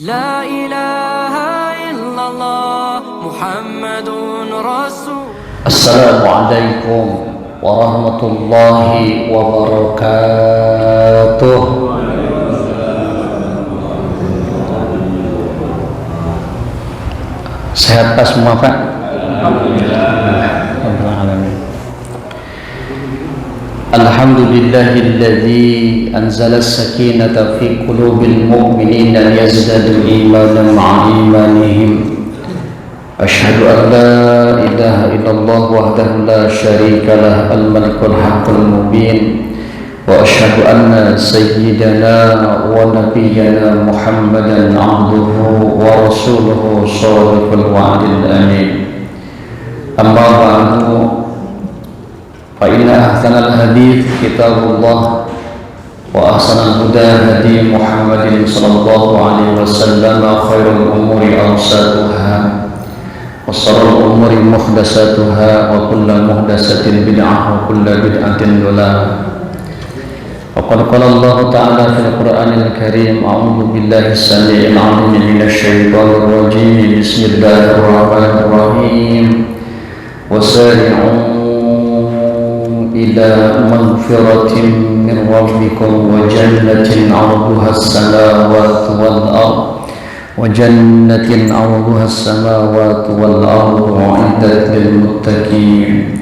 La ilaha illallah Muhammadun Rasul. Assalamualaikum warahmatullahi wabarakatuh. Sehat Pak semua Pak? Alhamdulillahilladzi anzala as-sakinata fi qulubil mu'minina liyazdadu imanan ma'a imanihim. Asyhadu an la ilaha illallah wahdahu la syarika lah al-malikul haqqul mubin. Wa asyhadu anna sayyidana wa nabiyyana Muhammadan abduhu wa rasuluhu shadiqul wa'dil amin. Amma ba'du, fa inna ahsanal hadits kitabullah wa ahsanal huda hadi Muhammadin sallallahu alaihi wasallam, khairul umuri awsatuha wa sharrul umuri muhdatsatuha wa kullu muhdatsatin bid'ah wa kullu bid'atin dhalalah. Wa qala Allah ta'ala fil Qur'anil Karim, a'udzu billahi as-sami'il 'alim minasy syaithanir rajim. Bismillahirrahmanirrahim. Wasari'u ila maghfiratin min rabbikum wa jannatin 'arduha as-samawati wal ardh wa jannatin 'arduha as-samawati wal ardh u'iddat lil muttaqin.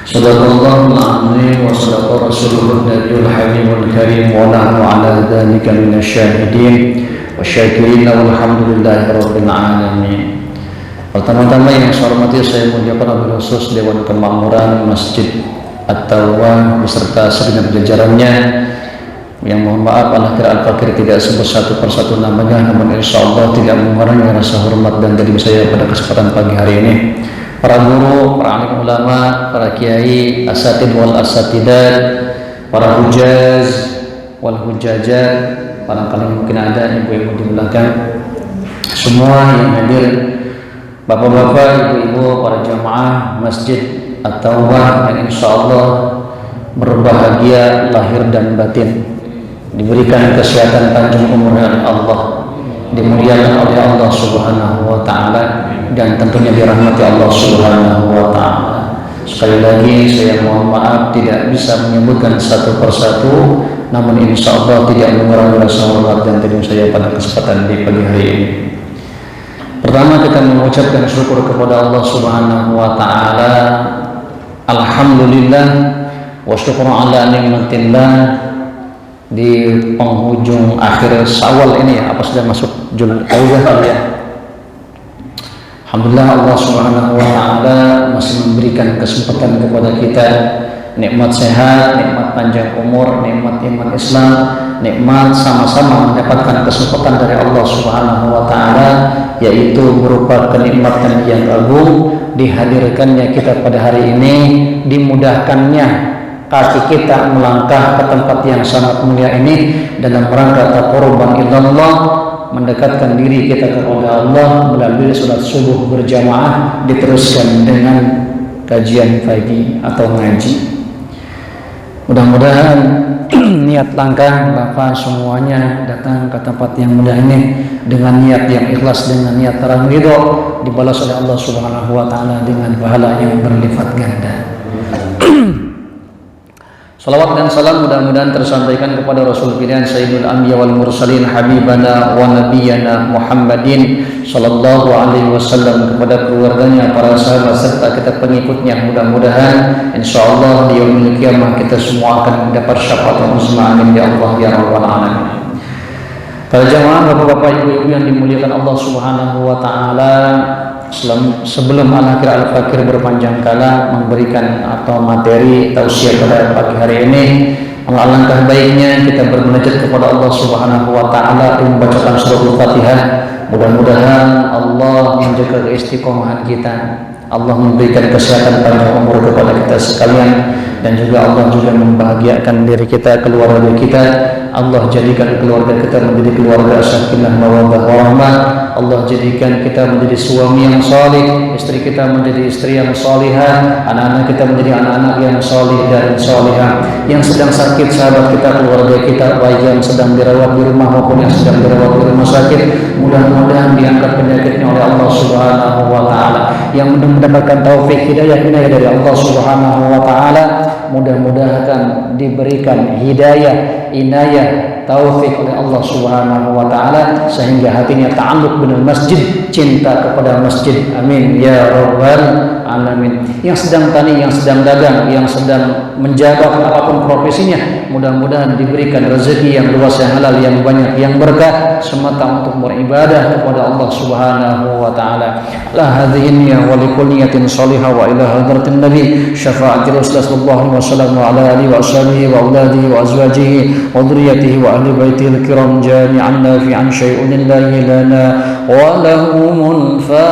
Sadaqallahul 'azim wa sadaqa rasuluhun nabiyul habibul karim wa nahnu 'ala dzalika minasyahidin wasyakirin walhamdulillahi rabbil alamin. Pertama-tama yang saya hormati, saya mengucapkan wabillahi khusus Dewan Kemakmuran Masjid At-Tawbah beserta segenap jajarannya, yang mohon maaf al-akhir al-fakir tidak sebut satu persatu namanya, namun insyaallah tidak mengurangi rasa hormat dan tadi saya pada kesempatan pagi hari ini. Para guru, para alim ulama, para kiai, asatid wal asatidat, para hujaz wal hujajat, barangkali mungkin ada ibu-ibu di belakang, semua yang hadir, bapak-bapak, ibu-ibu, para jamaah Masjid At-Tawbah yang insyaallah berbahagia lahir dan batin, diberikan kesehatan panjang umur oleh Allah, dimuliakan oleh Allah Subhanahu wa ta'ala, dan tentunya dirahmati Allah Subhanahu wa ta'ala. Sekali lagi saya mohon maaf tidak bisa menyebutkan satu persatu, namun insyaallah tidak mengurangi rasa hormat dan tadi saya pada kesempatan di pagi hari ini. Pertama, kita mengucapkan syukur kepada Allah Subhanahu wa ta'ala. Alhamdulillah wa syukur ala nikmatillah. Di penghujung akhir Syawal ini ya, apa sudah masuk Zulhijjah ya. Alhamdulillah Allah Subhanahu wa ta'ala masih memberikan kesempatan kepada kita nikmat sehat, nikmat panjang umur, nikmat iman Islam, nikmat sama-sama mendapatkan kesempatan dari Allah Subhanahu wa ta'ala, yaitu berupa kenikmatan yang agung, dihadirkannya kita pada hari ini, dimudahkannya kaki kita melangkah ke tempat yang sangat mulia ini dalam rangka taqarruban ilallah, mendekatkan diri kita kepada Allah melalui salat subuh berjamaah, diteruskan dengan kajian pagi atau ngaji. Mudah-mudahan niat langkah Bapak semuanya datang ke tempat yang mulia ini dengan niat yang ikhlas, dengan niat terang ridho, dibalas oleh Allah Subhanahu wa ta'ala dengan pahala yang berlipat ganda. Salawat dan salam mudah-mudahan tersampaikan kepada Rasul pilihan Sayyidul Anbiya wal Mursalin, Habibana wa Nabiyana Muhammadin sallallahu alaihi wasallam, kepada keluarganya, para sahabat serta kita pengikutnya. Mudah-mudahan insyaallah di yaumil qiyamah kita semua akan mendapat syafaat uzma, amin ya Allah ya rabbal alamin. Para jamaah, bapak-bapak, ibu-ibu yang dimuliakan Allah Subhanahu wa ta'ala, sebelum al-akhir al-fakir berpanjang kala memberikan atau materi tausiah pada pagi hari ini, alangkah baiknya kita bermunajat kepada Allah Subhanahu wa ta'ala dengan membacakan surah Al-Fatihah. Mudah-mudahan Allah menjaga keistiqomahan kita, Allah memberikan kesehatan panjang umur kepada kita sekalian, dan juga Allah juga membahagiakan diri kita, keluarga kita. Allah jadikan keluarga kita menjadi keluarga sakinah mawaddah warahmah. Allah jadikan kita menjadi suami yang salih, istri kita menjadi istri yang salihah, anak-anak kita menjadi anak-anak yang salih dan salihah. Yang sedang sakit sahabat kita, keluarga kita, baik yang sedang dirawat di rumah maupun yang sedang dirawat di rumah sakit, mudah-mudahan diangkat penyakitnya oleh Allah Subhanahu wa taala. Yang mendapatkan taufik hidayah dari Allah Subhanahu wa taala, mudah-mudahan diberikan hidayah, inayah, taufik oleh Allah Subhanahu wa taala sehingga hatinya ta'alluq dengan masjid, cinta kepada masjid. Amin ya rabbal alamin. Yang sedang tani, yang sedang dagang, yang sedang menjabat apapun profesinya, mudah-mudahan diberikan rezeki yang luas, yang halal, yang banyak, yang berkah semata untuk beribadah kepada Allah Subhanahu wa taala. La hadhihi niyyah wa likulli niyatin shalihah wa ila hadratin nabi syafa'ati rasulullah sallallahu alaihi wasallam wa ala alihi wa ashabihi wa auladihi wa azwajihi wa dhurriyyatihi wa ahli baitihi al-kiram jami'an nafi'an syai'un lillahi lana wa lahumul Fatihah.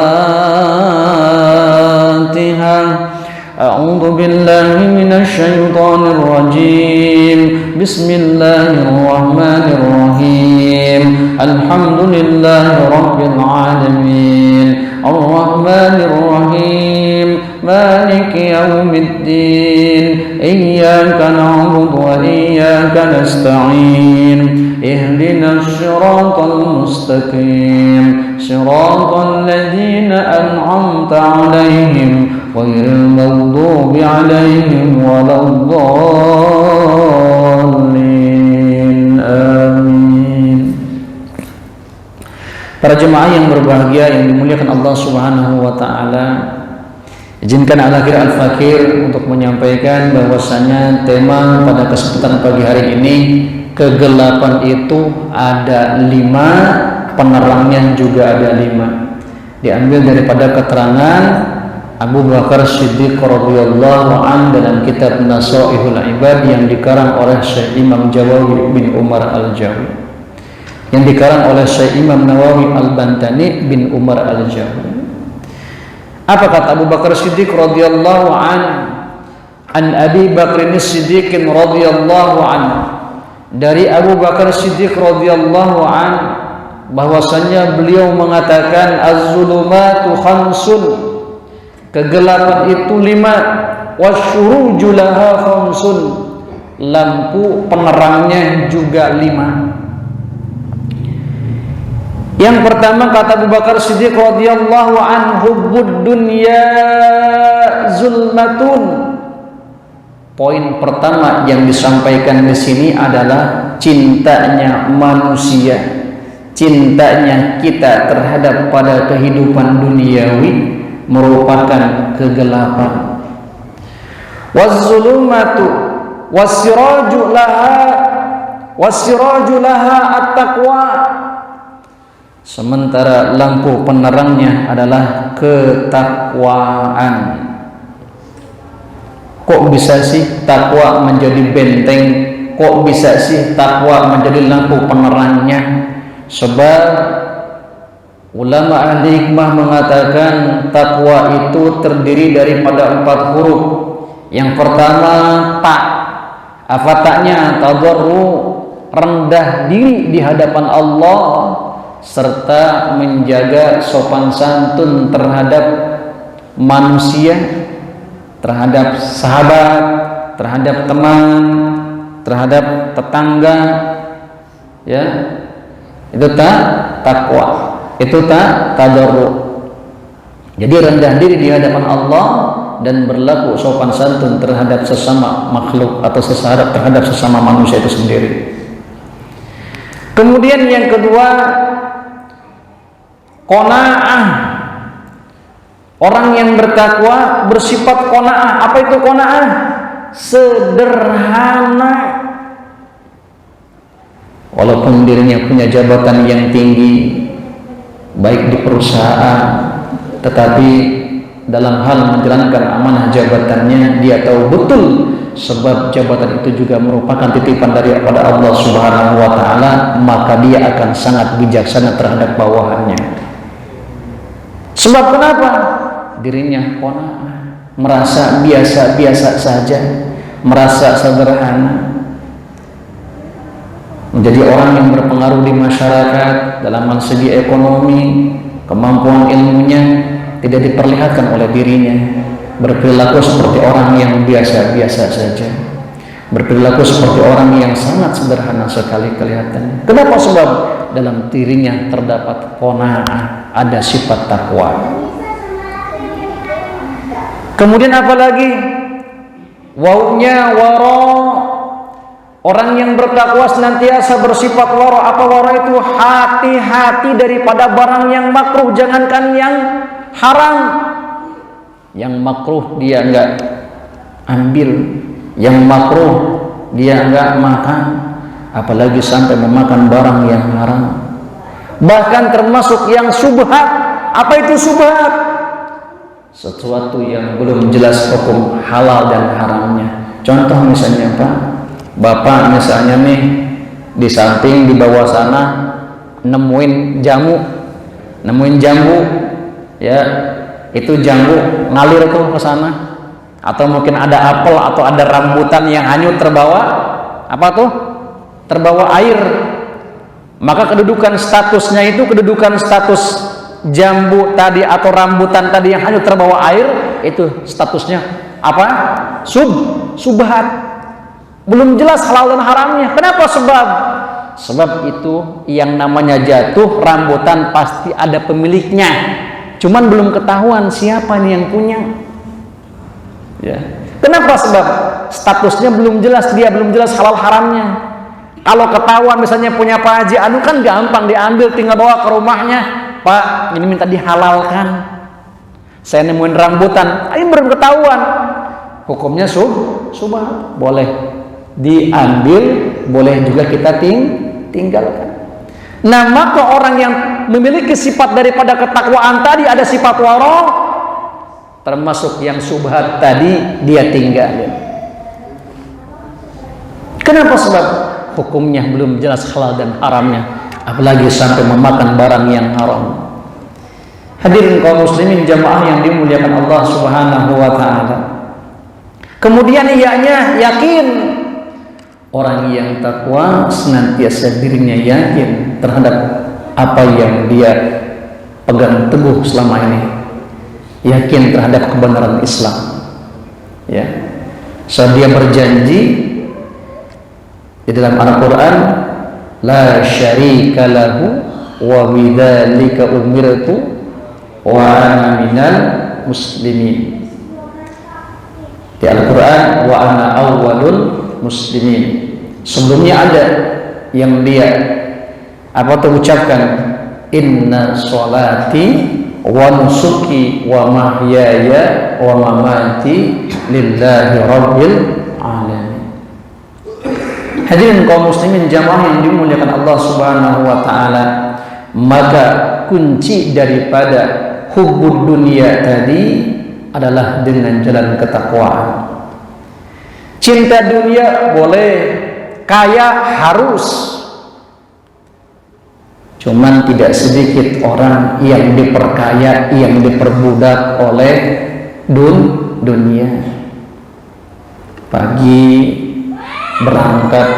A'udzu billahi minasy syaithanir rajim. Bismillahirrahmanirrahim. Alhamdulillahi rabbil alamin. Ar-rahmanir rahim. Maliki yaumiddin. Iyyaka na'budu wa iyyaka nasta'in. Ihdinas siratal mustaqim. Siratal ladzina an'amta 'alaihim ghairil maghdubi 'alaihim waladdallin. Amin. Para jemaah yang berbahagia yang dimuliakan Allah Subhanahu wa taala, izinkan Al-Akhir Al-Fakir untuk menyampaikan bahwasanya tema pada kesempatan pagi hari ini, kegelapan itu ada 5, penerangnya juga ada 5. Diambil daripada keterangan Abu Bakar Siddiq radhiyallahu an dalam kitab Nasaihul Ibad yang dikarang oleh Syekh Imam Jawawi bin Umar Al-Jawi, yang dikarang oleh Syekh Imam Nawawi Al-Bantani bin Umar Al-Jawi. Apa kata Abu Bakar Siddiq radhiyallahu an Abi Bakr Siddiq radhiyallahu an, dari Abu Bakar Siddiq radhiyallahu an bahwasanya beliau mengatakan az-zulumatu khamsun, kegelapan itu 5, wasyuruju laha khamsun, lampu penerangnya juga 5. Yang pertama kata Abu Bakar Siddiq radhiyallahu anhu, hubbud dunya zulmatun. Poin pertama yang disampaikan di sini adalah cintanya manusia, cintanya kita terhadap pada kehidupan duniawi merupakan kegelapan. Waz-zulumatu was-siraju laha at-taqwa. Sementara lampu penerangnya adalah ketakwaan. Kok bisa sih takwa menjadi benteng? Kok bisa sih takwa menjadi lampu penerangnya? Sebab ulama ahli hikmah mengatakan takwa itu terdiri daripada 4 huruf. Yang pertama ta. Apa taknya? Tadarru, rendah diri di hadapan Allah serta menjaga sopan santun terhadap manusia, terhadap sahabat, terhadap teman, terhadap tetangga, ya. Itu takwa, itu tadarru. Jadi rendah diri di hadapan Allah dan berlaku sopan santun terhadap sesama makhluk atau terhadap sesama manusia itu sendiri. Kemudian yang kedua, qanaah. Orang yang bertakwa bersifat qanaah. Apa itu qanaah? Sederhana. Walaupun dirinya punya jabatan yang tinggi, baik di perusahaan, tetapi dalam hal menjalankan amanah jabatannya dia tahu betul sebab jabatan itu juga merupakan titipan daripada Allah Subhanahu wa taala, maka dia akan sangat bijaksana terhadap bawahannya. Sebab kenapa? Dirinya qanaah, merasa biasa-biasa saja, merasa sederhana, menjadi orang yang berpengaruh di masyarakat dalam hal segi ekonomi, kemampuan ilmunya tidak diperlihatkan oleh dirinya, berperilaku seperti orang yang biasa-biasa saja, berperilaku seperti orang yang sangat sederhana sekali kelihatannya. Kenapa? Sebab dalam dirinya terdapat qanaah, ada sifat takwa. Kemudian apalagi? Waunya wara. Orang yang bertakwa senantiasa bersifat wara. Apa wara itu? Hati-hati daripada barang yang makruh, jangankan yang haram. Yang makruh dia enggak ambil, yang makruh dia enggak makan, apalagi sampai memakan barang yang haram. Bahkan termasuk yang subhat. Apa itu subhat? Sesuatu yang belum jelas hukum halal dan haramnya. Contoh misalnya Pak, Bapak misalnya nih di samping di bawah sana nemuin jambu ya, itu jambu ngalir tuh ke sana, atau mungkin ada apel atau ada rambutan yang hanyut terbawa apa tuh? Terbawa air. Maka kedudukan statusnya itu kedudukan status jambu tadi atau rambutan tadi yang hanyut terbawa air, itu statusnya apa? Subhat. Belum jelas halal dan haramnya. Kenapa? Sebab itu yang namanya jatuh rambutan pasti ada pemiliknya, cuman belum ketahuan siapa nih yang punya ya. Kenapa? Sebab statusnya belum jelas, dia belum jelas halal haramnya. Kalau ketahuan misalnya punya Pak Haji Anu kan gampang diambil, tinggal bawa ke rumahnya. Pak, ini minta dihalalkan, saya nemuin rambutan, ini belum ketahuan, hukumnya subhat, boleh diambil, boleh juga kita tinggalkan. Nah, maka orang yang memiliki sifat daripada ketakwaan tadi, ada sifat wara, termasuk yang subhat tadi dia tinggalin. Kenapa? Sebab hukumnya belum jelas halal dan haramnya, apalagi sampai memakan barang yang haram. Hadirin kaum muslimin jamaah yang dimuliakan Allah Subhanahu wa taala. Kemudian ianya yakin. Orang yang takwa senantiasa dirinya yakin terhadap apa yang dia pegang teguh selama ini, yakin terhadap kebenaran Islam ya. Saat dia berjanji di dalam Al-Quran, la syarika lahu wa bidzalika umirtu wa ana minal muslimin. Di Al-Quran, wa ana awwalul muslimin. Sebelumnya ada yang dia apa tuh ucapkan, inna sholati wa nusuki wa mahyaya wa mamati lillahi rabbil alamin. Hadirin kaum muslimin jamaah yang dimuliakan Allah Subhanahu wa taala, maka kunci daripada hubbud dunia tadi adalah dengan jalan ketakwaan. Cinta dunia boleh, kaya harus, cuman tidak sedikit orang yang diperkaya, yang diperbudak oleh dunia. Pagi berangkat,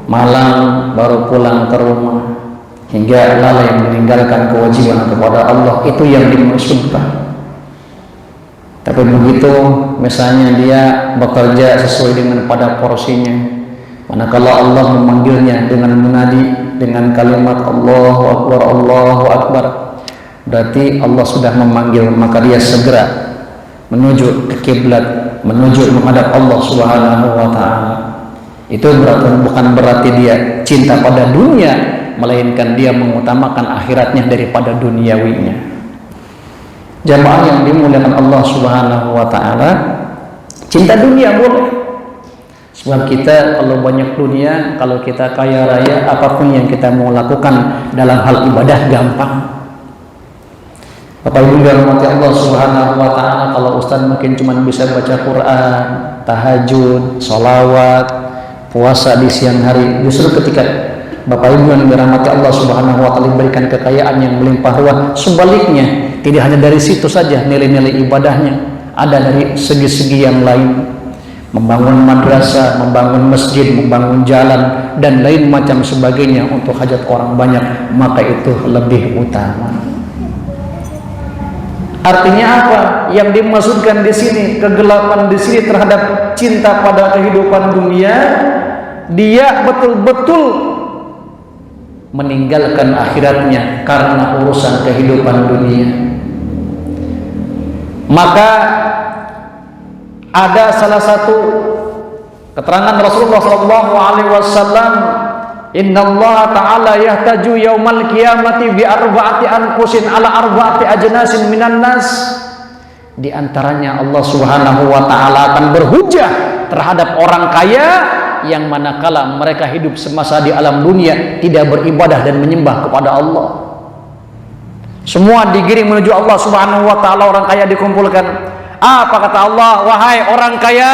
malam baru pulang ke rumah, hingga lalai meninggalkan kewajiban kepada Allah. Itu yang dimaksudkan. Tapi begitu misalnya dia bekerja sesuai dengan pada porsinya, manakala Allah memanggilnya dengan menadi dengan kalimat Allahu Akbar, Allahu Akbar, berarti Allah sudah memanggil, maka dia segera menuju ke kiblat, menuju menghadap Allah Subhanahu wa taala. Itu bukan berarti dia cinta pada dunia, melainkan dia mengutamakan akhiratnya daripada duniawinya. Jamaah yang dimuliakan Allah Subhanahu wa taala, cinta dunia boleh. Sebab kita kalau banyak dunia, kalau kita kaya raya, apapun yang kita mau lakukan dalam hal ibadah gampang. Bapak Ibu yang dirahmati Allah Subhanahu wa taala, kalau ustaz mungkin cuma bisa baca Quran, tahajud, sholawat, puasa di siang hari. Justru ketika Bapak Ibu yang dirahmati Allah Subhanahu wa taala diberikan kekayaan yang melimpah ruah, sebaliknya tidak hanya dari situ saja nilai-nilai ibadahnya, ada dari segi-segi yang lain. membangun madrasah, membangun masjid, membangun jalan, dan lain macam sebagainya untuk hajat orang banyak, maka itu lebih utama. Artinya apa? Yang dimaksudkan di sini, kegelapan di sini terhadap cinta pada kehidupan dunia, dia betul-betul meninggalkan akhiratnya karena urusan kehidupan dunia. Maka ada salah satu keterangan Rasulullah SAW, Innallaha ta'ala yahtaju yaumal qiyamati bi arba'ati anfusin ala arba'ati ajnasin minan nas. Di antaranya Allah Subhanahu wa taala akan berhujah terhadap orang kaya yang manakala mereka hidup semasa di alam dunia tidak beribadah dan menyembah kepada Allah. Semua digiring menuju Allah Subhanahu wa taala, orang kaya dikumpulkan. Apa kata Allah? Wahai orang kaya,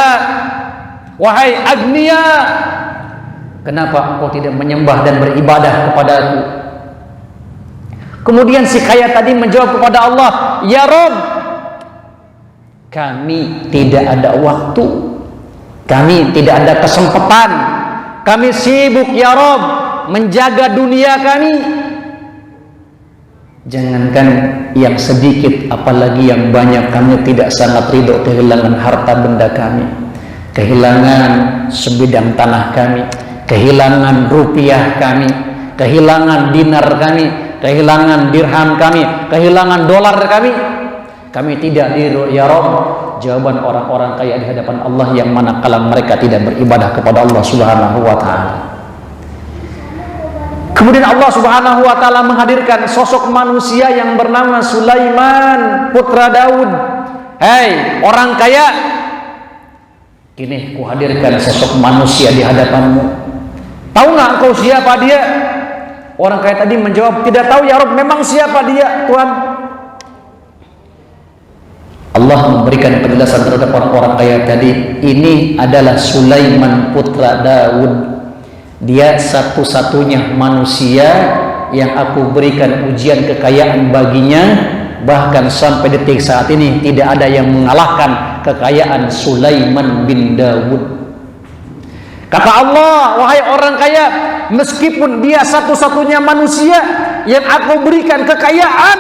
wahai agnia, kenapa engkau tidak menyembah dan beribadah kepadaku? Kemudian si kaya tadi menjawab kepada Allah, Ya Rabb, kami tidak ada waktu, kami tidak ada kesempatan, kami sibuk ya Rabb menjaga dunia kami. Jangankan yang sedikit, apalagi yang banyak, kami tidak sangat ridho kehilangan harta benda kami, kehilangan sebidang tanah kami, kehilangan rupiah kami, kehilangan dinar kami, kehilangan dirham kami, kehilangan dolar kami. Kami tidak ridho ya Rabb. Jawaban orang-orang kaya di hadapan Allah yang manakala mereka tidak beribadah kepada Allah Subhanahu wa taala. Kemudian Allah Subhanahu wa taala menghadirkan sosok manusia yang bernama Sulaiman putra Daud. Hei orang kaya, kini kuhadirkan sosok manusia di hadapanmu. Tahu nggak engkau siapa dia? Orang kaya tadi menjawab, tidak tahu ya Rabb, memang siapa dia Tuhan? Allah memberikan penjelasan terhadap orang-orang kaya tadi. Ini adalah Sulaiman putra Daud. Dia satu-satunya manusia yang aku berikan ujian kekayaan baginya. Bahkan sampai detik saat ini tidak ada yang mengalahkan kekayaan Sulaiman bin Daud. Kata Allah, wahai orang kaya, meskipun dia satu-satunya manusia yang aku berikan kekayaan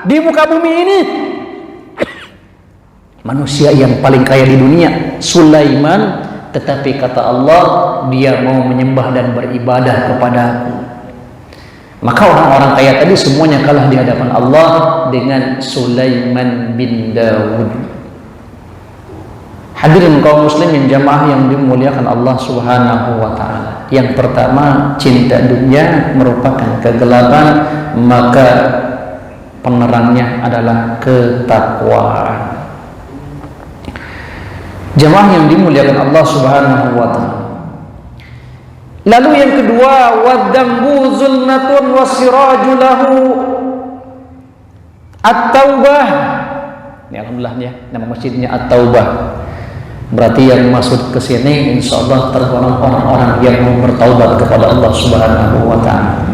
di muka bumi ini, manusia yang paling kaya di dunia, Sulaiman, tetapi kata Allah, dia mau menyembah dan beribadah kepadaku. Maka orang-orang kaya tadi semuanya kalah di hadapan Allah dengan Sulaiman bin Daud. Hadirin kaum muslimin jamaah yang dimuliakan Allah Subhanahu wa taala. Yang pertama, cinta dunia merupakan kegelapan, maka penerangnya adalah ketakwaan. Jamaah yang dimuliakan Allah Subhanahu wa taala. Lalu yang kedua, wadzambu zulmatun wasiraju lahu at-taubah. Ini alhamdulillah ya, nama masjidnya At-Taubah. Berarti yang masuk ke sini insyaallah tergolong orang-orang yang mau bertaubat kepada Allah Subhanahu wa taala.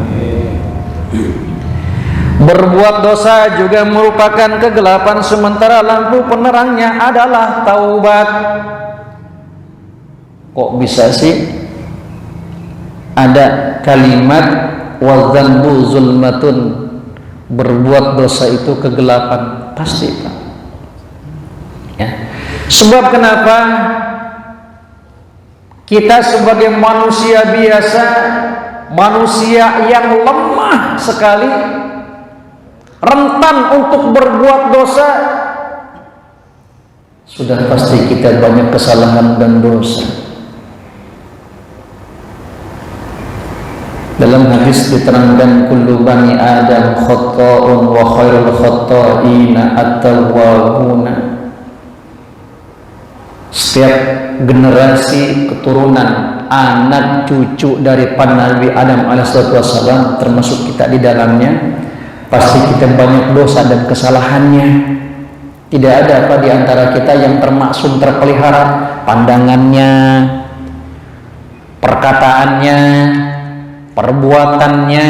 Berbuat dosa juga merupakan kegelapan, sementara lampu penerangnya adalah taubat. Kok bisa sih ada kalimat wadzambu zulmatun? Berbuat dosa itu kegelapan, pasti Pak. Ya. Sebab kenapa? Kita sebagai manusia biasa, manusia yang lemah sekali, rentan untuk berbuat dosa, sudah pasti kita banyak kesalahan dan dosa. Dalam hadis diterangkan, kullu bani Adam khata'un wa khairul khata'ina at-tawwabuna. Setiap generasi keturunan anak cucu dari Nabi Adam alaihissalam, termasuk kita di dalamnya, pasti kita banyak dosa dan kesalahannya. Tidak ada apa di antara kita yang termaksum, terpelihara pandangannya, perkataannya, perbuatannya,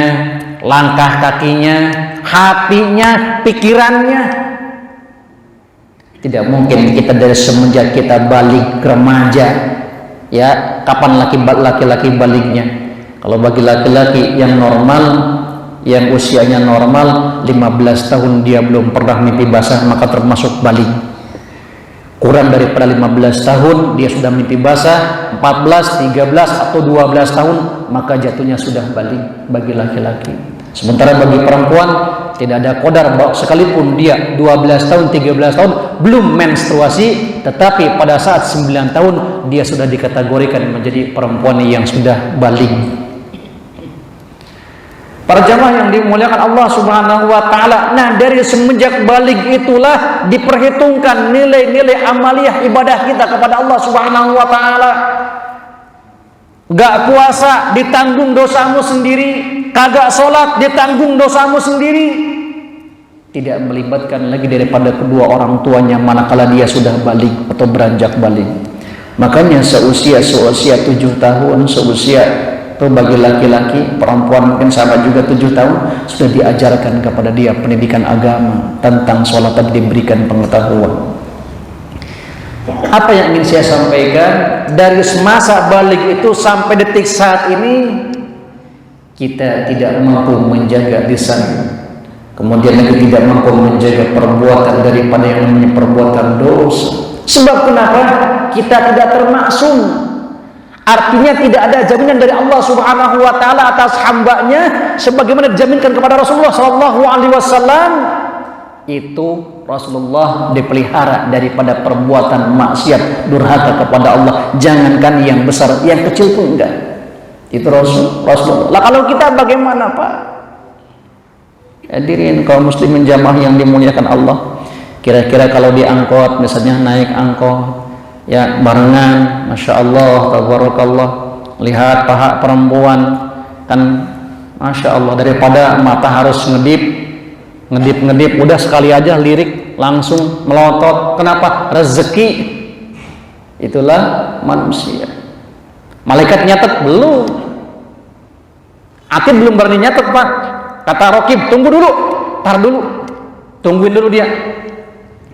langkah kakinya, hatinya, pikirannya. Tidak mungkin kita dari semenjak kita balik remaja, ya, kapan laki-laki baliknya? Kalau bagi laki-laki yang normal, yang usianya normal 15 tahun dia belum pernah mimpi basah, maka termasuk balik. Kurang daripada 15 tahun dia sudah mimpi basah, 14, 13 atau 12 tahun, maka jatuhnya sudah balik bagi laki-laki. Sementara bagi perempuan tidak ada qadar, sekalipun dia 12 tahun, 13 tahun belum menstruasi, tetapi pada saat 9 tahun dia sudah dikategorikan menjadi perempuan yang sudah balik. Para jamaah yang dimuliakan Allah Subhanahu wa taala, nah dari semenjak balik itulah diperhitungkan nilai-nilai amaliyah ibadah kita kepada Allah Subhanahu wa taala. Gak puasa ditanggung dosamu sendiri, kagak sholat ditanggung dosamu sendiri. Tidak melibatkan lagi daripada kedua orang tuanya manakala dia sudah balik atau beranjak balik. Makanya seusia 7 tahun, seusia itu bagi laki-laki, perempuan mungkin sama juga 7 tahun, sudah diajarkan kepada dia pendidikan agama tentang sholat dan diberikan pengetahuan. Apa yang ingin saya sampaikan, dari masa balik itu sampai detik saat ini kita tidak mampu menjaga lisan, kemudian lagi tidak mampu menjaga perbuatan daripada yang namanya perbuatan dosa. Sebab kenapa? Kita tidak termaksum. Artinya tidak ada jaminan dari Allah Subhanahu wa taala atas hambanya sebagaimana dijaminkan kepada Rasulullah sallallahu alaihi wasallam. Itu Rasulullah dipelihara daripada perbuatan maksiat durhaka kepada Allah. Jangankan yang besar, yang kecil pun enggak. Itu Rasulullah. Lah kalau kita bagaimana, Pak? Hadirin kaum muslimin jamaah yang dimuliakan Allah. Kira-kira kalau di angkot, misalnya naik angkot, ya barengan, masya Allah, tabarakallah, lihat paha perempuan, kan masya Allah, daripada mata harus ngedip, udah sekali aja lirik langsung melotot. Kenapa? Rezeki. Itulah manusia. Malaikat nyatet belum, Atid belum berani nyatet, Pak. Kata Rokib, tunggu dulu, tar dulu, tungguin dulu dia.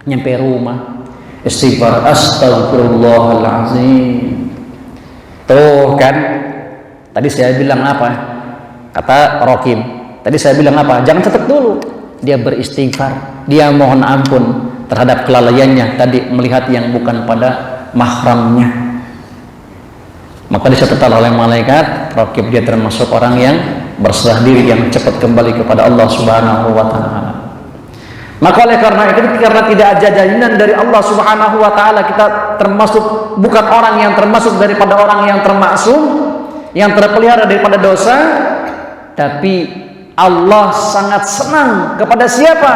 Nyampe rumah, istighfar, astagfirullahaladzim. Tuh kan, tadi saya bilang apa? Kata Rokib, tadi saya bilang apa? Jangan catat dulu. Dia beristighfar, dia mohon ampun terhadap kelalaiannya tadi melihat yang bukan pada mahramnya. Maka dicatat oleh malaikat, Rokib dia termasuk orang yang berserah diri, yang cepat kembali kepada Allah Subhanahu wa taala. Maka oleh karena itu, karena tidak ada jaminan dari Allah Subhanahu wa taala, kita termasuk bukan orang yang termasuk daripada orang yang termaksum, yang terpelihara daripada dosa, tapi Allah sangat senang kepada siapa?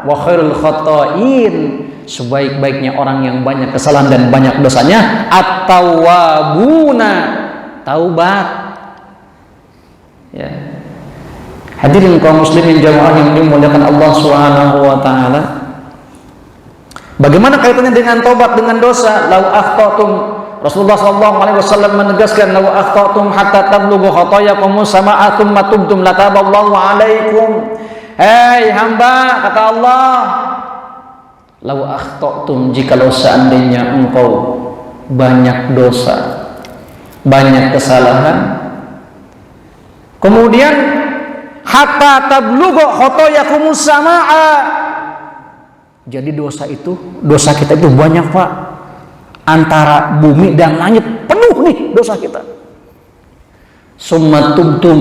Wa khairul khata'in, sebaik-baiknya orang yang banyak kesalahan dan banyak dosanya, at-tawwabuna, taubat. Ya. Hadirin kaum muslimin jamaah yang dimuliakan Allah Subhanahu wa taala. Bagaimana kaitannya dengan taubat dengan dosa? Lau akhtatum, Rasulullah sallallahu alaihi wasallam menegaskan, lau akhtatum hatta tablughu khatayakum sama'atum matubtum lataballahu alaikum. Hei hamba, kata Allah, lau akhtatum, jikalau seandainya engkau banyak dosa, banyak kesalahan, kemudian hatta tablughu khatayakum sama'a, jadi dosa kita itu banyak, Pak. Antara bumi dan langit penuh nih dosa kita. Summa tubtum,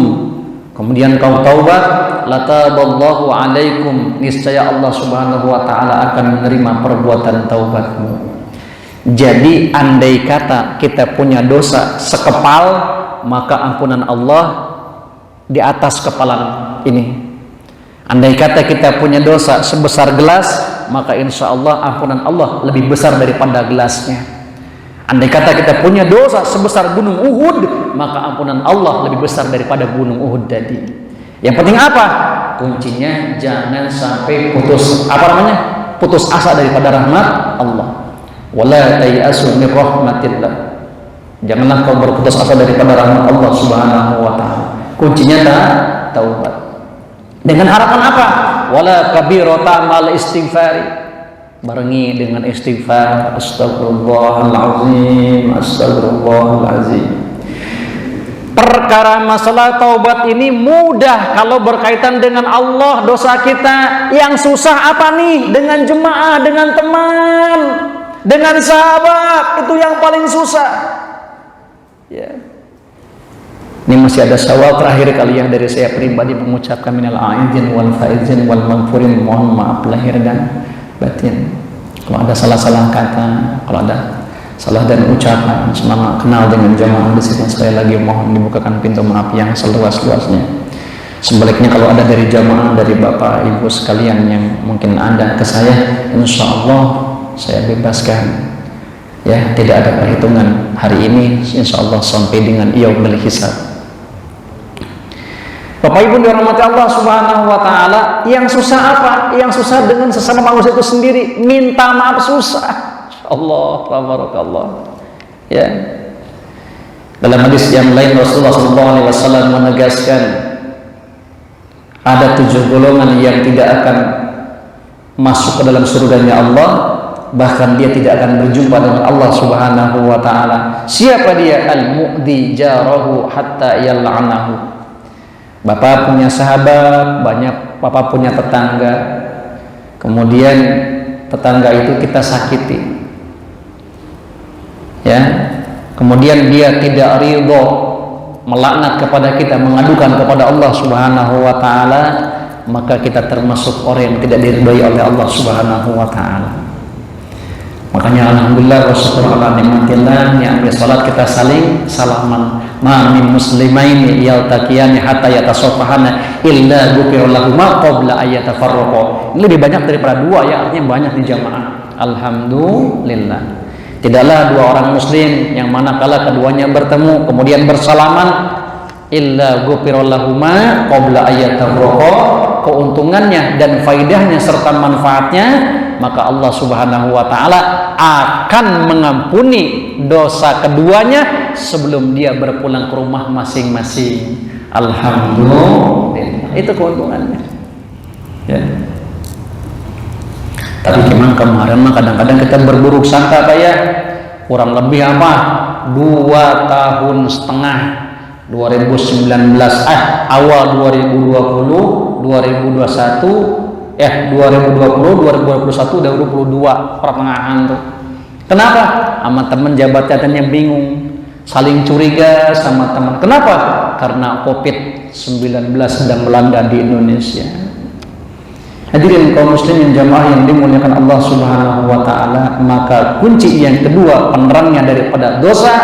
kemudian kau taubat, lataballahu alaikum, niscaya Allah Subhanahu wa taala akan menerima perbuatan taubatmu. Jadi andai kata kita punya dosa sekepal, maka ampunan Allah di atas kepala ini. Andai kata kita punya dosa sebesar gelas, maka insya Allah ampunan Allah lebih besar daripada gelasnya. Andai kata kita punya dosa sebesar gunung Uhud, maka ampunan Allah lebih besar daripada gunung Uhud tadi. Yang penting apa? Kuncinya jangan sampai putus asa daripada rahmat Allah. Wala tayasu min rahmatillah. Janganlah kau berputus asa daripada rahmat Allah Subhanahu wa taala. Kuncinya taubat. Dengan harapan apa? Wala kabirata mal istighfari. barengi dengan istighfar, astagfirullahalazim, astagfirullahalazim. Perkara masalah taubat ini mudah kalau berkaitan dengan Allah, dosa kita. Yang susah apa nih? Dengan jemaah, dengan teman, dengan sahabat, itu yang paling susah. Ya. Ini masih ada syawal terakhir kali yang dari saya pribadi mengucapkan minal aidin wal faizin wal maghfurin, mohon maaf lahir dan batin. Kalau ada salah-salah kata, kalau ada salah dan ucapan, selama kenal dengan jamaah di sini, sekali lagi mohon dibukakan pintu maaf yang seluas-luasnya. Sebaliknya kalau ada dari jamaah, dari bapak ibu sekalian yang mungkin ada ke saya, insya Allah saya bebaskan. Ya, tidak ada perhitungan hari ini, insya Allah sampai dengan yaumul hisab. Bapak ibu dirahmati Allah subhanahu wa ta'ala, yang susah apa? Yang susah dengan sesama manusia itu sendiri, minta maaf susah. Allah, tabarakallah. Ya. Dalam hadis yang lain Rasulullah SAW menegaskan ada 7 golongan yang tidak akan masuk ke dalam surganya Allah, bahkan dia tidak akan berjumpa dengan Allah Subhanahu wa taala. Siapa dia? Al-mu'di jarahu hatta yal'anahu. Bapak punya sahabat, bapak punya tetangga. Kemudian tetangga itu kita sakiti. Ya, kemudian dia tidak ridho, melaknat kepada kita, mengadukan kepada Allah Subhanahu wa taala, maka kita termasuk orang yang tidak diridhai oleh Allah Subhanahu wa taala. Makanya alhamdulillah wa syukur ala nikmatillah, yang ambil salat kita saling salaman. Ma min muslimaini yaltaqiyani hatta yatasafahana illa ghufira lahuma qabla ayatafarraqa. Ini lebih banyak daripada 2 ya, artinya banyak di jamaah. Alhamdulillah. Tidaklah 2 orang muslim yang manakala keduanya bertemu kemudian bersalaman illa ghufira lahuma qabla ayatafarraqa, keuntungannya dan faidahnya serta manfaatnya, maka Allah Subhanahu wa taala akan mengampuni dosa keduanya sebelum dia berpulang ke rumah masing-masing. Alhamdulillah. Itu keuntungannya. Ya. Tapi memang kemarin mah kadang-kadang kita berburuk sangka kayak kurang lebih apa 2,5 tahun 2019 awal 2020 2021 2020 2021 2022 pertengahan tuh. Kenapa? Sama teman jabat yang bingung, saling curiga sama teman. Kenapa? Karena COVID-19 sedang melanda di Indonesia. Hadirin kaum muslimin jamaah yang dimuliakan Allah Subhanahu wa taala, maka kunci yang kedua penerangnya daripada dosa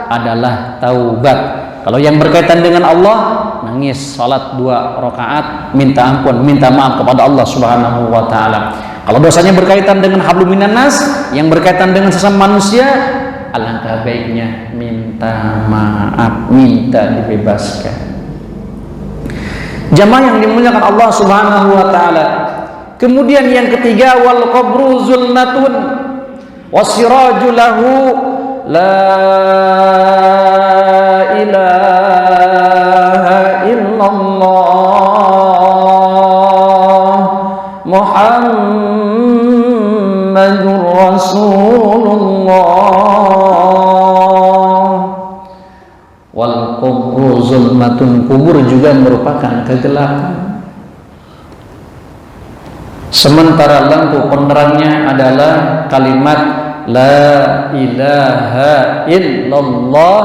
adalah taubat. Kalau yang berkaitan dengan Allah, nangis, salat 2 rakaat, minta ampun, minta maaf kepada Allah Subhanahu wa taala. Kalau dosanya berkaitan dengan hablum minan nas, yang berkaitan dengan sesama manusia, alangkah baiknya minta maaf, minta dibebaskan. Jamaah yang dimuliakan Allah Subhanahu wa taala. Kemudian yang ketiga, wal qabru zulmatun wasiraju lahu la ilaha illallah Muhammadur Rasulullah. Wal qabru zulmatun, kubur juga merupakan kegelapan. Sementara lampu penerangnya adalah kalimat la ilaha illallah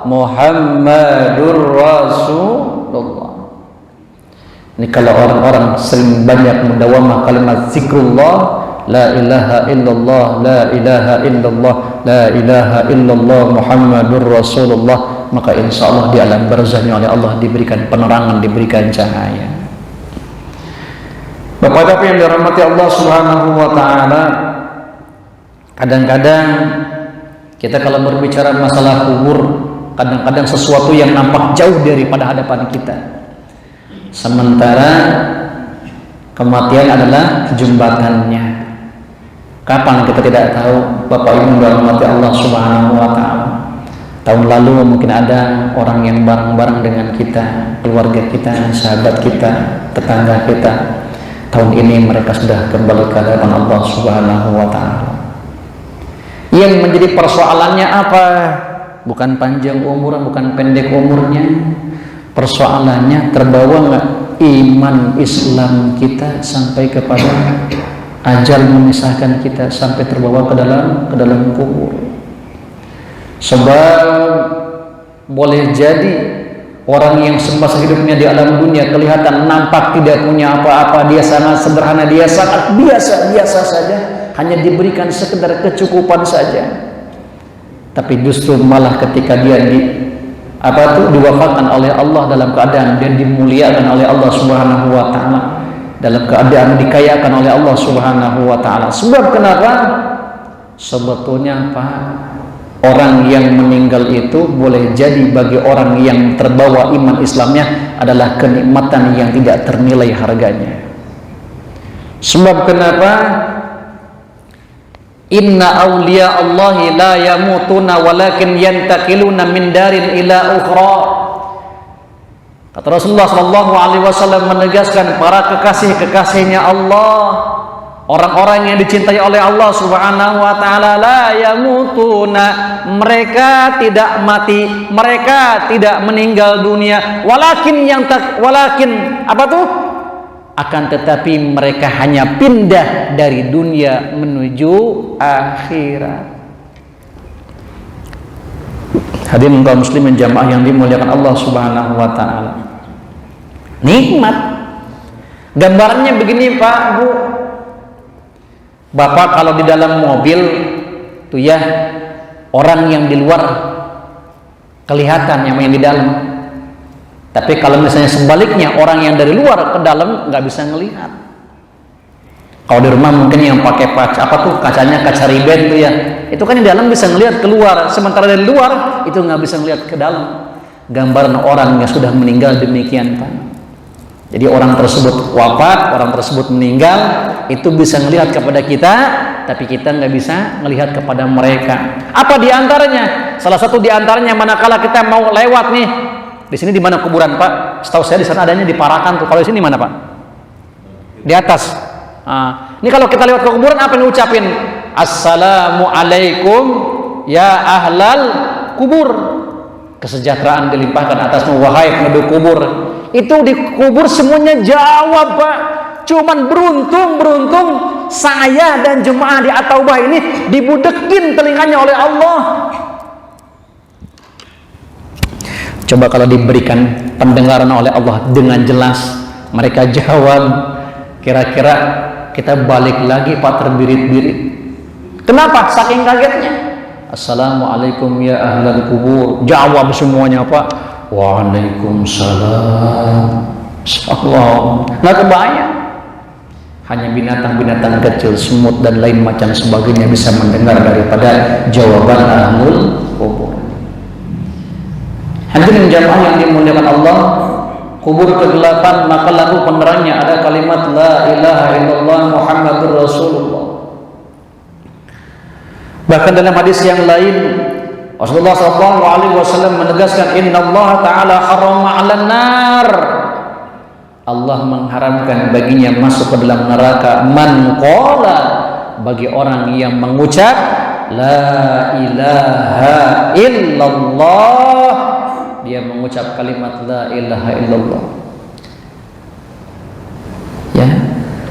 Muhammadur Rasulullah. Ini kalau orang-orang sering banyak mendawamah kalimat zikrullah, la ilaha illallah, la ilaha illallah, la ilaha illallah Muhammadur Rasulullah, maka insya Allah di alam barzahnya oleh Allah diberikan penerangan, diberikan cahaya. Bapak-bapak yang dirahmati Allah Subhanahu wa taala, kadang-kadang kita kalau berbicara masalah kubur, kadang-kadang sesuatu yang nampak jauh daripada hadapan kita. Sementara kematian adalah jembatannya. Kapan kita tidak tahu, Bapak Ibu dirahmati Allah Subhanahu wa taala. Tahun lalu mungkin ada orang yang bareng-bareng dengan kita, keluarga kita, sahabat kita, tetangga kita. tahun ini mereka sudah kembali ke hadapan Allah Subhanahu wa Ta'ala. Yang menjadi persoalannya apa? Bukan panjang umur, bukan pendek umurnya. Persoalannya terbawa nggak iman Islam kita sampai kepada ajal memisahkan kita, sampai terbawa ke dalam kubur. Sebab boleh jadi orang yang semasa hidupnya di alam dunia kelihatan nampak tidak punya apa-apa, dia sangat sederhana, dia sangat biasa saja, hanya diberikan sekedar kecukupan saja. Tapi justru malah ketika dia diwafatkan oleh Allah dalam keadaan dia dimuliakan oleh Allah Subhanahu wa Ta'ala, dalam keadaan dikayakan oleh Allah Subhanahu wa Ta'ala. Sebab kenapa? Sebetulnya orang yang meninggal itu boleh jadi bagi orang yang terbawa iman Islamnya adalah kenikmatan yang tidak ternilai harganya. Sebab kenapa? Inna awliya Allahi la yamutuna walakin yantakiluna min darin ila ukhra. Kata Rasulullah SAW menegaskan, para kekasih-kekasihnya Allah, orang-orang yang dicintai oleh Allah Subhanahu wa Ta'ala, la yamutuna, mereka tidak mati, mereka tidak meninggal dunia, walakin akan tetapi mereka hanya pindah dari dunia menuju akhirat. Hadirin kaum muslimin jamaah yang dimuliakan Allah Subhanahu wa Ta'ala, nikmat. Gambarannya begini Pak, Bu. Bapak kalau di dalam mobil tuh ya, orang yang di luar kelihatan yang di dalam. Tapi kalau misalnya sebaliknya, orang yang dari luar ke dalam nggak bisa ngelihat. Kalau di rumah mungkin yang pakai kacanya kaca ribet tuh ya, itu kan di dalam bisa ngelihat keluar, sementara dari luar itu nggak bisa ngelihat ke dalam. Gambaran orang yang sudah meninggal demikian Pak. Jadi orang tersebut wafat, orang tersebut meninggal, itu bisa ngelihat kepada kita, tapi kita nggak bisa ngelihat kepada mereka. Apa diantaranya? Salah satu diantaranya manakala kita mau lewat nih, di sini di mana kuburan Pak? Setahu saya di sana adanya di Parakan tuh. Kalau di sini mana Pak? Di atas. Ini kalau kita lewat ke kuburan apa yang diucapin? Assalamualaikum ya ahlal kubur. Kesejahteraan dilimpahkan atasmu wahai penduduk kubur. Itu di kubur semuanya jawab Pak. Cuman beruntung saya dan jemaah di At-Taubah ini dibudekin telinganya oleh Allah. Coba kalau diberikan pendengaran oleh Allah dengan jelas, mereka jawab, kira-kira kita balik lagi Pak terbirit-birit. Kenapa? Saking kagetnya. Assalamualaikum ya ahlal kubur. Jawab semuanya Pak. Waalaikumsalam. Allah. Nggak kebayang. Hanya binatang-binatang kecil, semut dan lain macam sebagainya bisa mendengar daripada jawaban ahlul kubur. Hadirin jamaah yang dimuliakan Allah, kubur kegelapan, maka lalu penerangnya ada kalimat la ilaha illallah Muhammadur Rasulullah. Bahkan dalam hadis yang lain Rasulullah SAW menegaskan, Inna Allah Ta'ala harrama 'alan nar, Allah mengharamkan baginya masuk ke dalam neraka man qala, bagi orang yang mengucap la ilaha illallah, dia mengucap kalimat la ilaha illallah. Ya.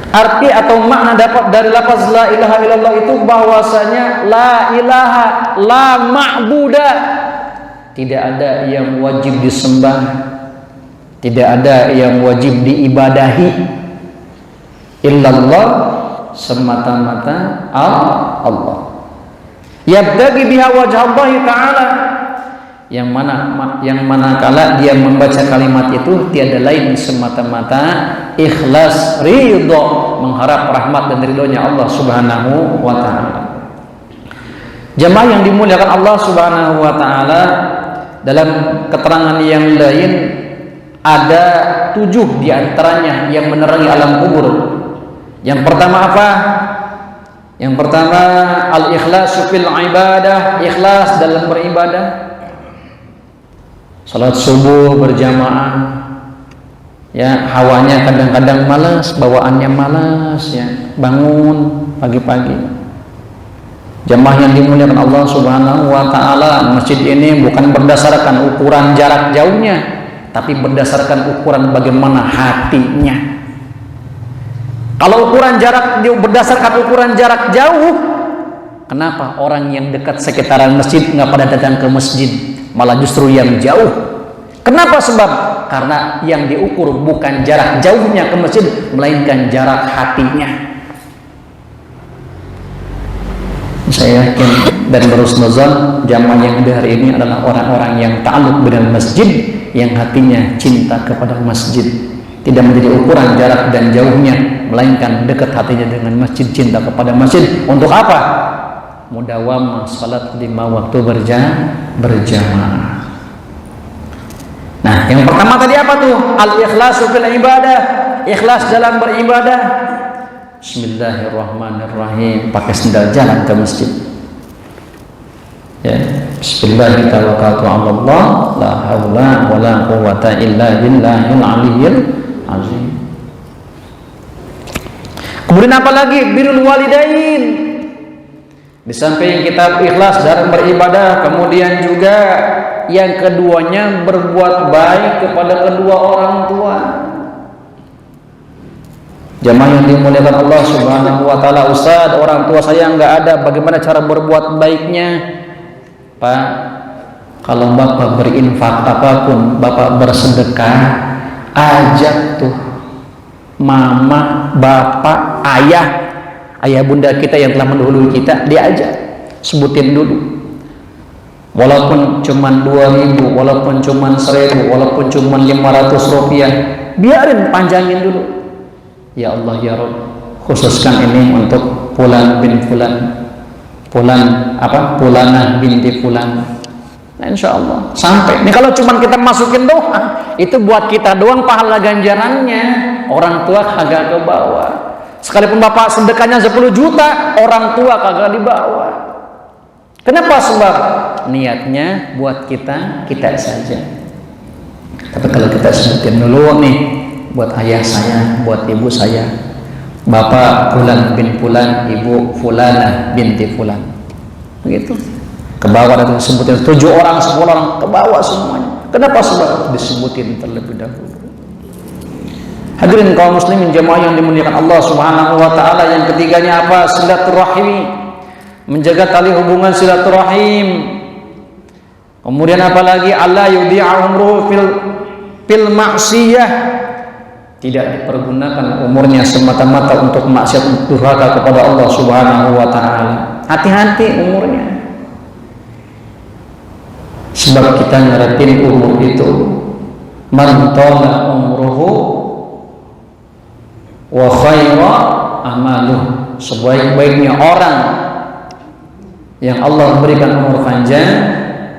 Arti atau makna dapat dari lafaz la ilaha illallah itu bahwasanya la ilaha, la ma'buda, tidak ada yang wajib disembah, tidak ada yang wajib diibadahi, illallah, semata-mata Allah. Yabtaghi biha wajh Allah Ta'ala, yang manakala dia membaca kalimat itu tiada lain semata-mata ikhlas ridho, mengharap rahmat dan ridhonya Allah Subhanahu wa Ta'ala. Jemaah yang dimuliakan Allah Subhanahu wa Ta'ala, dalam keterangan yang lain ada 7 diantaranya yang menerangi alam kubur. Yang pertama apa? Yang pertama al-ikhlasu fil ibadah, ikhlas dalam beribadah. Salat subuh berjamaah, Ya, hawanya kadang-kadang malas, bawaannya malas ya, bangun pagi-pagi. Jamaah yang dimuliakan Allah Subhanahu wa taala, masjid ini bukan berdasarkan ukuran jarak jauhnya, tapi berdasarkan ukuran bagaimana hatinya. Kalau berdasarkan ukuran jarak jauh, kenapa orang yang dekat sekitaran masjid nggak pada datang ke masjid, malah justru yang jauh? Kenapa? Sebab karena yang diukur bukan jarak jauhnya ke masjid, melainkan jarak hatinya. Saya yakin dan berhusnuzon jamaah yang ada hari ini adalah orang-orang yang ta'alluq dengan masjid, yang hatinya cinta kepada masjid, tidak menjadi ukuran jarak dan jauhnya, melainkan dekat hatinya dengan masjid, cinta kepada masjid. Untuk apa? Mudawamah salat 5 waktu berjamaah. Nah, yang pertama tadi apa tuh? Al-ikhlasu fil ibadah, ikhlas dalam beribadah. Bismillahirrahmanirrahim, pakai sendal jalan ke masjid. Ya, Bismillahirrahmanirrahim, la haula wala quwwata illa billahil aliyyil azim. Kemudian apa lagi? Birrul walidain. Di samping kita ikhlas dalam beribadah, kemudian juga yang keduanya berbuat baik kepada kedua orang tua. Jamaah yang dimuliakan Allah Subhanahu wa taala, Ustaz, orang tua saya nggak ada, bagaimana cara berbuat baiknya? Pak, kalau Bapak berinfak apapun, Bapak bersedekah, ajak tuh mama, bapak, ayah bunda kita yang telah mendahului kita, diajak, sebutin dulu. Walaupun cuman 2.000, walaupun cuman 1.000, walaupun cuman 500 rupiah, biarin, panjangin dulu. Ya Allah ya Rabb, khususkan ini untuk fulan bin fulan, fulanah binti fulan. Nah, insya Allah sampai. Ini kalau cuma kita masukin doa, itu buat kita doang pahala ganjarannya. Orang tua kagak ke bawah. Sekalipun bapak sedekahnya 10 juta, orang tua kagak dibawa. Kenapa? Sebab niatnya buat kita saja. Tapi kalau kita sebutin dulu nih, buat ayah saya, buat ibu saya, bapak fulan bin fulan, ibu fulana binti fulan, begitu. Ke bawah dan disebutin 7 orang, 10 orang, ke bawah semuanya. Kenapa? Sebab disebutin terlebih dahulu. Hadirin kaum muslimin jamaah yang dimuliakan Allah Subhanahu wa taala, yang ketiganya apa? Silaturahim, menjaga tali hubungan silaturahim. Kemudian apalagi? Allah yudhi'a umruhu fil ma'siyah, tidak dipergunakan umurnya semata-mata untuk maksiat, durhaka kepada Allah Subhanahu wa taala. Hati-hati umurnya. Sebab kita ngarepin umur itu, man tala umruhu wa khaira amaluh, sebaik-baiknya orang yang Allah berikan umur panjang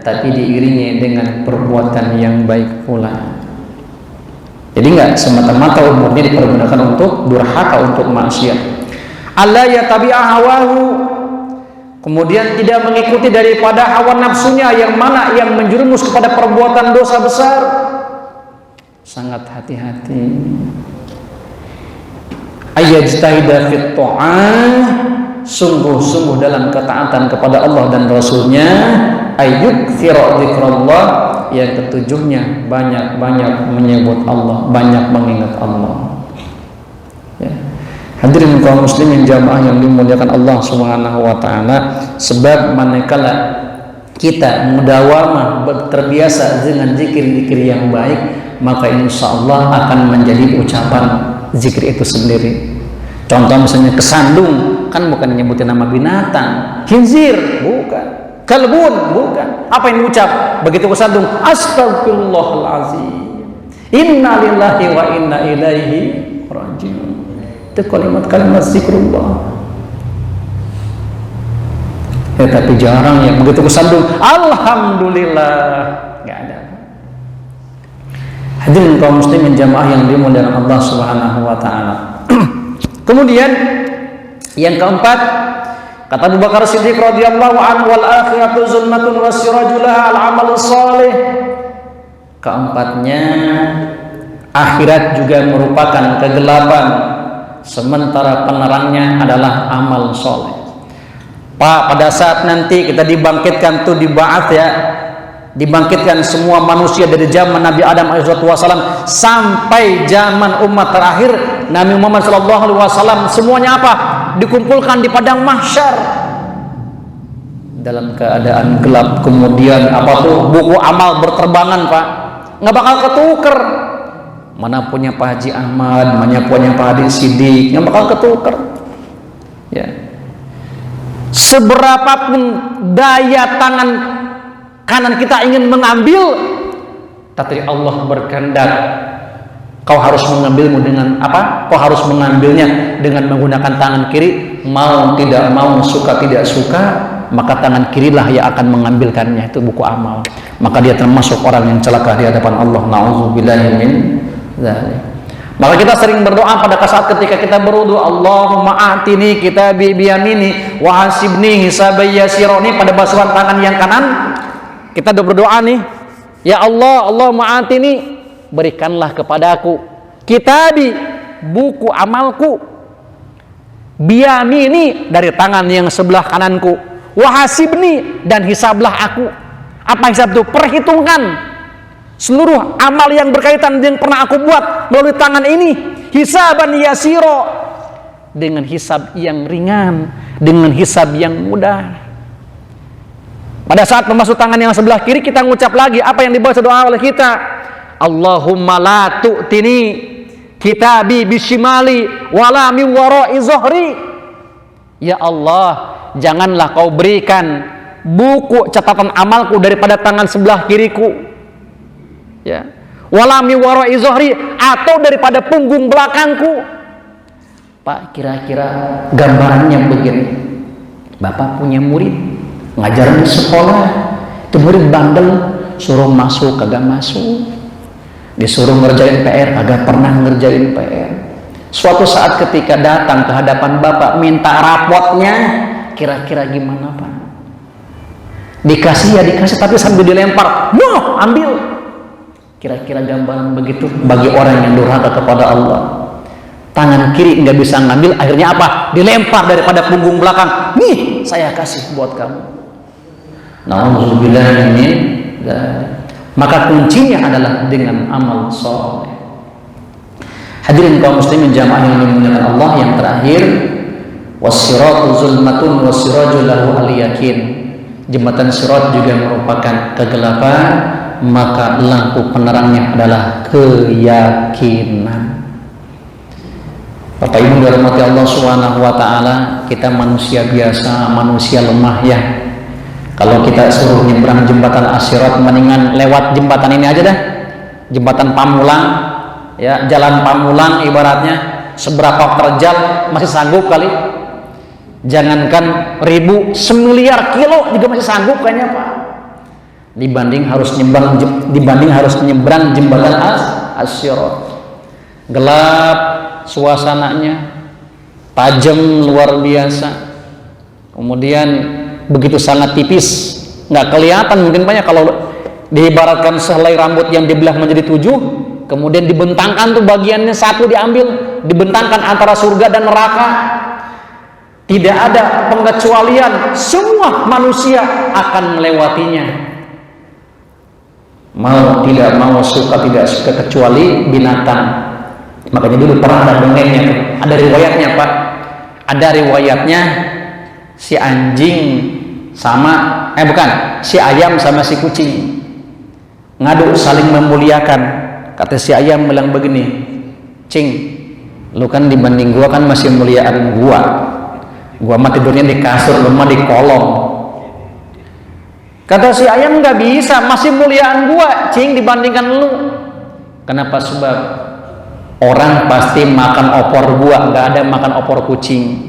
tapi diiringi dengan perbuatan yang baik pula. Jadi enggak semata-mata umurnya dipergunakan untuk durhaka, untuk maksiat. Allah yatabi'a hawahu, kemudian tidak mengikuti daripada hawa nafsunya, yang mana yang menjerumus kepada perbuatan dosa besar. Sangat hati-hati. Ayyajtahida fit ta'ah, sungguh-sungguh dalam ketaatan kepada Allah dan Rasulnya. Ayyukthira dzikrallah, yang ketujuhnya banyak-banyak menyebut Allah, banyak mengingat Allah. Ya. Hadirin kaum muslimin jamaah yang dimuliakan Allah Subhanahu wa taala, sebab manakala kita mudawamah, terbiasa dengan zikir-zikir yang baik, maka insya Allah akan menjadi ucapan zikir itu sendiri. Contoh misalnya kesandung, kan bukan nyebutin nama binatang, khinzir, bukan. Kalbun, bukan. Apa yang diucap begitu kesandung? Astagfirullahalazim, inna lillahi wa inna ilaihi rajiun. Itu kalimat zikrullah. Ya, tapi jarang ya begitu kesandung alhamdulillah, nggak ada. Hadirin kaum muslimin jamaah yang dimuliakan Allah Subhanahu wa taala. Kemudian yang keempat, kata Abu Bakar Siddiq radhiyallahu anhu, wal akhiratu zulmatun wasirajulaha al amal salih. Keempatnya akhirat juga merupakan kegelapan, sementara penerangnya adalah amal soleh. Pak, pada saat nanti kita dibangkitkan tuh di ba'ats ya, dibangkitkan semua manusia dari zaman Nabi Adam alaihissalam sampai zaman umat terakhir Nabi Muhammad SAW, semuanya apa? Dikumpulkan di padang mahsyar dalam keadaan gelap. Kemudian apa tuh? Buku amal berterbangan, Pak, nggak bakal ketuker. Mana punya Pak Haji Ahmad, mana punya Pak Haji Sidik, nggak bakal ketuker. Ya. Seberapapun daya tangan kanan kita ingin mengambil, tapi Allah berkehendak kau harus mengambilmu dengan apa? Kau harus mengambilnya dengan menggunakan tangan kiri. Mau tidak mau, suka tidak suka, maka tangan kirilah yang akan mengambilkannya. Itu buku amal. Maka dia termasuk orang yang celaka di hadapan Allah. Na'udzubillahi min dzalik. Maka kita sering berdoa pada saat ketika kita berwudu, Allahumma a'tini kitabi biyamini wa hasibni hisabai yasironi. Pada basuhan tangan yang kanan kita udah berdoa nih, ya Allah, Allahumma a'tini, berikanlah kepadaku kitabi, buku amalku, biyamini, dari tangan yang sebelah kananku, wahasibni, dan hisablah aku. Apa hisab itu? Perhitungkan seluruh amal yang berkaitan yang pernah aku buat melalui tangan ini, hisaban yasiro, dengan hisab yang ringan, dengan hisab yang mudah. Pada saat memasuk tangan yang sebelah kiri, kita ngucap lagi apa yang dibaca doa oleh kita, Allahumma la tu'tini kitabi bishimali wala min wara'i zuhri. Ya Allah, janganlah kau berikan buku catatan amalku daripada tangan sebelah kiriku, ya, wala min wara'i zuhri, atau daripada punggung belakangku. Pak, kira-kira gambarannya begini. Bapak punya murid ngajar di sekolah, itu murid bandel, suruh masuk kagak masuk, disuruh ngerjain PR kagak pernah ngerjain PR. Suatu saat ketika datang ke hadapan Bapak minta rapotnya, kira-kira gimana Pak? Dikasih ya dikasih, tapi sambil dilempar, no, ambil. Kira-kira gambaran begitu bagi orang yang durhaka kepada Allah. Tangan kiri nggak bisa ngambil, akhirnya apa? Dilempar daripada punggung belakang. Nih, saya kasih buat kamu. Na'udzubillah min dzalik. Maka kuncinya adalah dengan amal soleh. Hadirin kaum muslimin jamaah yang dimuliakan Allah, yang terakhir, was-siratu zulmatun was-siraju lahu al-yakin. Jembatan sirat juga merupakan kegelapan, maka lampu penerangnya adalah keyakinan. Bapak Ibu dirahmati Allah Subhanahu wa taala, kita manusia biasa, manusia lemah ya. Kalau kita suruh nyebrang jembatan As-Sirat, mendingan lewat jembatan ini aja dah. Jembatan Pamulang, ya, jalan Pamulang ibaratnya seberapa terjal masih sanggup kali. Jangankan ribu, semiliar kilo juga masih sanggup kayaknya Pak. Dibanding harus nyebrang jembatan As-Sirat. Gelap suasananya, tajam luar biasa. Kemudian begitu sangat tipis, nggak kelihatan mungkin banyak. Kalau diibaratkan sehelai rambut yang dibelah menjadi 7, kemudian dibentangkan tuh bagiannya satu diambil, dibentangkan antara surga dan neraka, tidak ada pengecualian, semua manusia akan melewatinya. Mau tidak mau, suka tidak suka, kecuali binatang. Makanya dulu pernah ada dongengnya, ada riwayatnya Pak, ada riwayatnya si anjing sama si ayam sama si kucing ngadu saling memuliakan. Kata si ayam bilang begini, cing, lu kan dibanding gua kan masih muliaan gua mah tidurnya di kasur, lu mah di kolong. Kata si ayam, nggak bisa, masih muliaan gua cing dibandingkan lu. Kenapa? Sebab orang pasti makan opor gua, nggak ada makan opor kucing.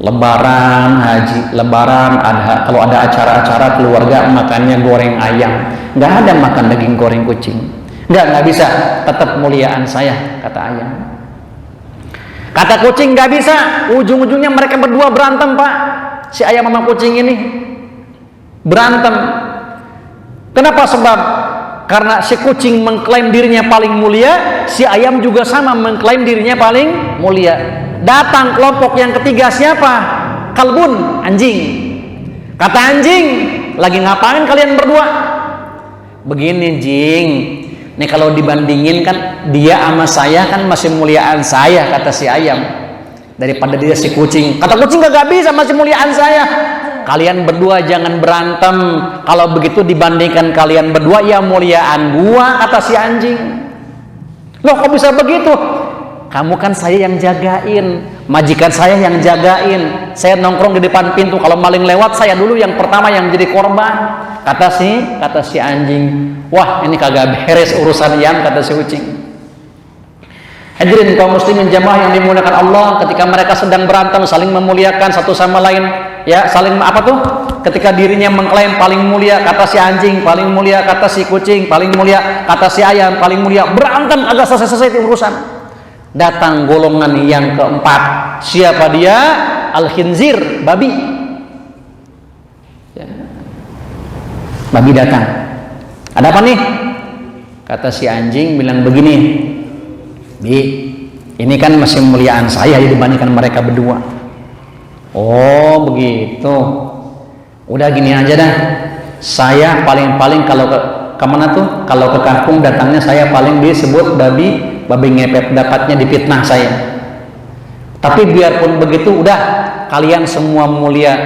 Lebaran, haji, lebaran, adha, kalau ada acara-acara keluarga makannya goreng ayam, nggak ada makan daging goreng kucing. Nggak bisa, tetap muliaan saya, kata ayam. Kata kucing, nggak bisa, ujung-ujungnya mereka berdua berantem Pak. Si ayam sama kucing ini berantem. Kenapa? Sebab Karena si kucing mengklaim dirinya paling mulia, si ayam juga sama mengklaim dirinya paling mulia. Datang kelompok yang ketiga siapa? Kalbun, anjing. Kata anjing, lagi ngapain kalian berdua? Begini jing, nih kalau dibandingin kan dia sama saya kan masih muliaan saya, kata si ayam, daripada dia si kucing. Kata kucing gak bisa masih muliaan saya. Kalian berdua jangan berantem. Kalau begitu dibandingkan kalian berdua ya muliaan gua, kata si anjing. Loh kok bisa begitu? Kamu kan saya yang jagain, majikan saya yang jagain. Saya nongkrong di depan pintu, kalau maling lewat saya dulu yang pertama yang jadi korban. Kata si anjing. Wah ini kagak beres urusan yang, kata si kucing. Hadirin kaum muslimin jamaah yang dimuliakan Allah, ketika mereka sedang berantem saling memuliakan satu sama lain, ya saling apa tuh? Ketika dirinya mengklaim paling mulia, kata si anjing, paling mulia kata si kucing, paling mulia kata si ayam, paling mulia, berantem agak selesai itu urusan. Datang golongan yang keempat. Siapa dia? Al-khinzir, babi. Ya. Babi datang. Ada apa nih? Kata si anjing bilang begini, Bi, ini kan masih muliaan saya dibandingkan mereka berdua. Oh begitu. Udah gini aja dah. Saya paling-paling kalau ke mana tuh? Kalau ke kampung datangnya saya paling disebut babi ngepet, dapatnya dipitnah saya. Tapi biarpun begitu, udah kalian semua mulia,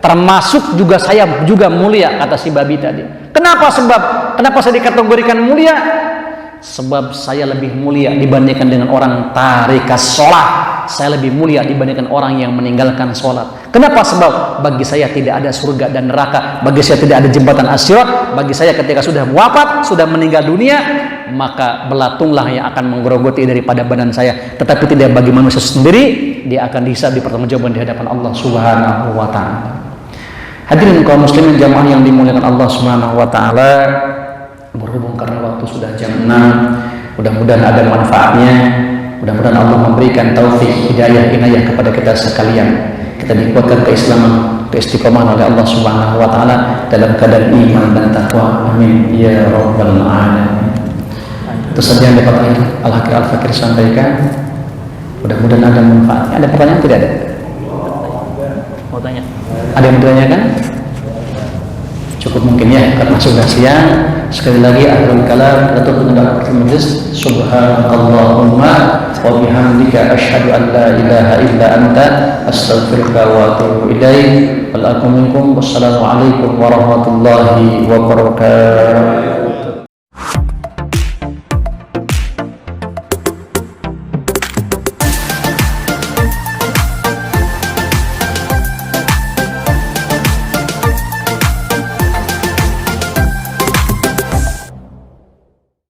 termasuk juga saya juga mulia, kata si babi tadi. Kenapa saya dikategorikan mulia? Sebab saya lebih mulia dibandingkan dengan orang tarikas sholat. Saya lebih mulia dibandingkan orang yang meninggalkan sholat. Kenapa? Sebab bagi saya tidak ada surga dan neraka, bagi saya tidak ada jembatan asyirat. Bagi saya ketika sudah wafat, sudah meninggal dunia, maka belatunglah yang akan menggerogoti daripada badan saya. Tetapi tidak bagi manusia sendiri, dia akan dihisab di pertanggungjawaban di hadapan Allah Subhanahu wa ta'ala. Hadirin kaum muslimin jamaah yang dimuliakan Allah Subhanahu wa ta'ala, berhubung karena waktu sudah jam 6, mudah-mudahan ada manfaatnya. Mudah-mudahan Allah memberikan taufik, hidayah, inayah kepada kita sekalian. Kita dikuatkan keislaman, keistiqomahan oleh Allah Subhanahu wa ta'ala dalam keadaan iman dan taqwa. Amin ya rabbal alamin. Itu saja yang dapat Al-Hakir Al-Fakir sampaikan. Mudah-mudahan ada manfaatnya. Ada pertanyaan tidak ada? Mau tanya? Ada yang bertanyakan? Cukup mungkin ya, karena sudah siang. Sekali lagi akhirul kalam, tutup dengan majlis. Subhanallahumma wa bihamdika asyhadu an la ilaha illa anta astaghfiruka wa atubu ilaik. Wal akum minkum. Wassalamu alaikum warahmatullahi wabarakatuh.